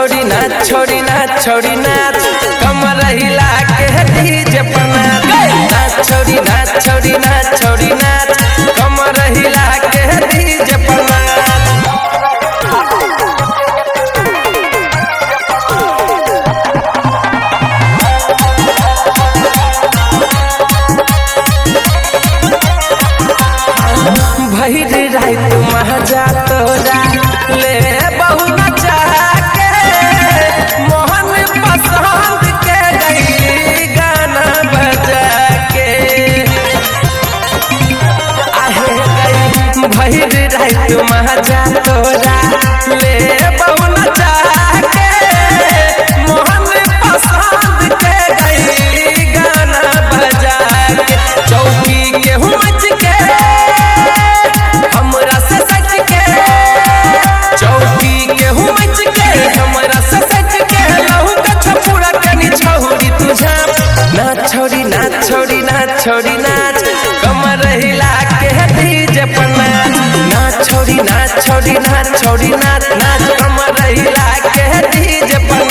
छोड़ी नाच छोड़ी नाच छोड़ी नाच कमर हिला के डीजे पर नाच छोड़ी नाच छोड़ी नाच छोड़ी नाच कमर हिला के डीजे पर भइल रात महजा तोरा ले बहु नचा के मोहन पसंद के गई गाना बजा के आहे गई भइल रात महजा तोरा ले बहु नचा के मोहन पसंद के गई गाना बजा के चौकी के हुमच के हमरा से सच के चौकी के हुमच के हमरा से सच के लहू का छपुरा कनी छौरी तुझा नाच छोड़ी नाच छोड़ी नाच छोड़ी नाच कमर हिला के डीजे पर नाच छोड़ी नाच छोड़ी नाच छोड़ी नाच नाच कमर हिला के डीजे पर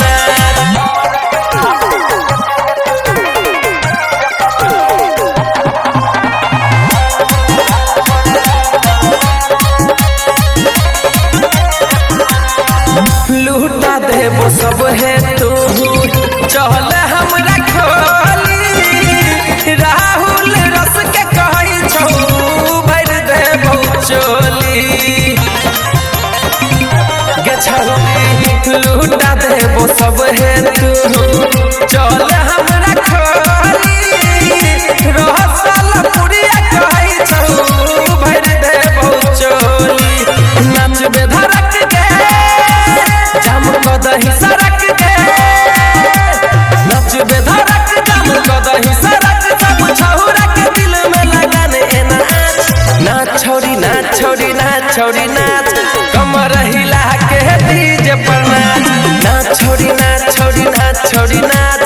लूटा देबो सब है तू चल हमरा खोली राहुल रस के कही छौ भर देबो चोली गे छौली लूटा देबो सब है तू चल हमरा खोली रसल पुरिया कही छौ भर देबो चोली नाचबे धड़क दे जम कदही सरक दे नचबे धड़क जम कदही सरक सब छौरा के दिल में लगन एना नाच छोड़ी नाच छोड़ी नाच छोड़ी नाच कमर हिला के डीजे पर नाच छोड़ी नाच छोड़ी नाच छोड़ी नाच